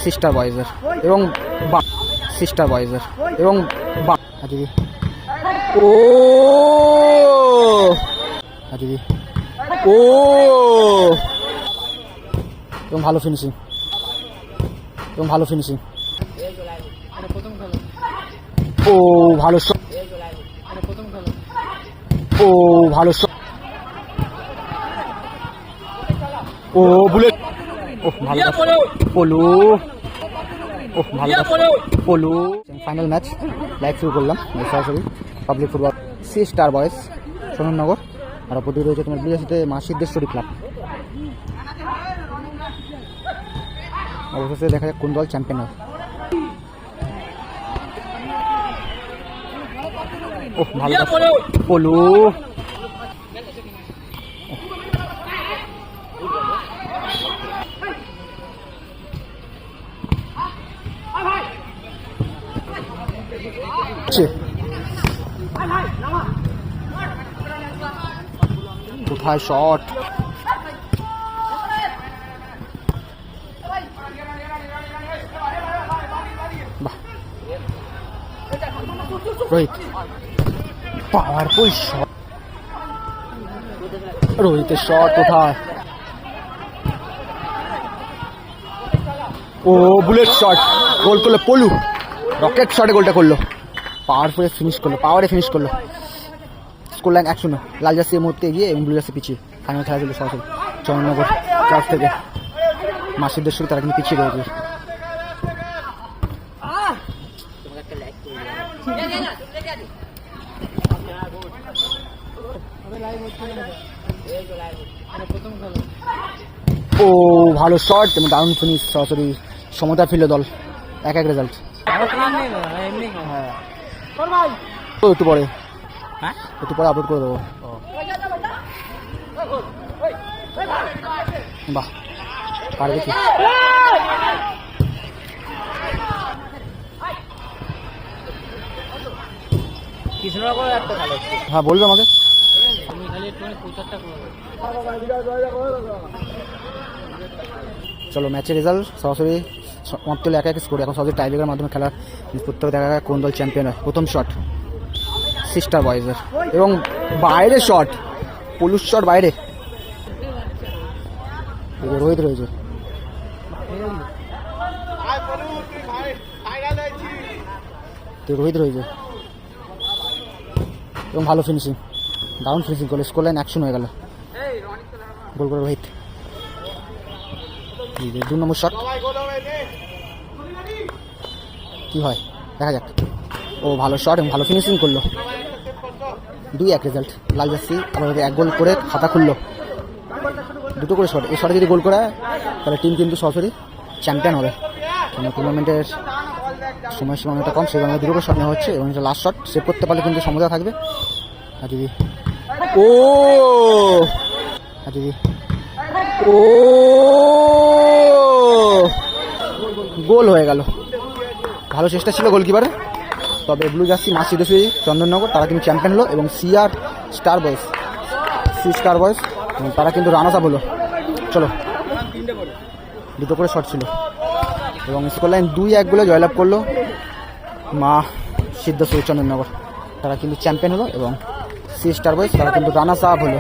Sister বয়েজের এবং sister বয়েজের এবং দিদি ও দিদি ও এবং ভালো ফিনিশিং ও ভালো শট ও ভালো শট ও বুলেট ও ভালো পলু ও ভালো পলু। ফাইনাল ম্যাচ লাইভ শুরু করলাম সরাসরি public football C star boys Sonarnagar আর অপর দিকে রয়েছে তোমার বিদেশিতে মা সিদ্ধেশ্বরী ক্লাব। অবশেষে দেখা যাক কোন দল চ্যাম্পিয়ন হয়। ও ভালো পলু কোথায় শট রোহিত পাওয়ারফুল শট রোহিতের শট কোথায় ও বুলেট শট গোল করলো পলু রকেট শটে গোলটা করলো পাওয়ারফুল ফিনিশ করলো স্কোর লাইন 1-0 লাল জার্সি এই মুহূর্তে এগিয়ে এবং ব্লু জার্সি পিছিয়ে ফাইনাল খেলা চলছে সরাসরি চন্দননগর ক্লাব থেকে মা সিদ্ধেশ্বরী তারা কিন্তু পিছিয়ে রয়েছে। ও ভালো শট এবং দারুণ ফিনিশ সরাসরি সমতা ফিরল দল 1-1 রেজাল্ট। একটু পরে আপলোড করে দেবো। বাহ পারবে কি হ্যাঁ বলবে আমাকে। চলো ম্যাচের রেজাল্ট সরাসরি সমাপ্ত হলে 1-1 স্কোর। এখন সরাসরি টাইব্রেকারের মাধ্যমে খেলা নিষ্পত্তি হবে, দেখা কোন দল চ্যাম্পিয়ন হয়। প্রথম শট সিস্টার বয়েজের এবং বাইরে শট পুলিশ শট বাইরে রোহিত রয়েছে এবং ভালো ফিনিশিং দারুণ ফিনিশিং করলো স্কোর লাইন 1-0 হয়ে গেল গোল করে রোহিত। 2 নম্বর শট কি হয় দেখা যাক। ও ভালো শট এবং ভালো ফিনিশিং করলো 2-1 রেজাল্ট। লাল জার্সি আবার 1 গোল করে খাতা খুললো, 2টো করে শট। এই শটে যদি গোল করা তাহলে টিম কিন্তু সরাসরি চ্যাম্পিয়ন হবে। কেন টুর্নামেন্টের সময়সীমা অনেকটা কম, সেই কারণে 2টো করে শট নেওয়া হচ্ছে এবং লাস্ট শট সেভ করতে পারলে কিন্তু সমতা থাকবে। আর দিদি ও গোল হয়ে গেল। ভালো চেষ্টা ছিল গোলকিপারের, তবে ব্লু জার্সি মা সিদ্ধেশ্বরী চন্দননগর তারা কিন্তু চ্যাম্পিয়ন হলো এবং সি স্টার বয়েজ তারা কিন্তু রানার্স আপ হলো। চলো 2টো করে শট ছিল এবং স্কোর লাইন 2-1 গোলে জয়লাভ করলো মা সিদ্ধেশ্বরী চন্দননগর, তারা কিন্তু চ্যাম্পিয়ন হলো এবং সি স্টার বয়েজ তারা কিন্তু রানার্স আপ হলো।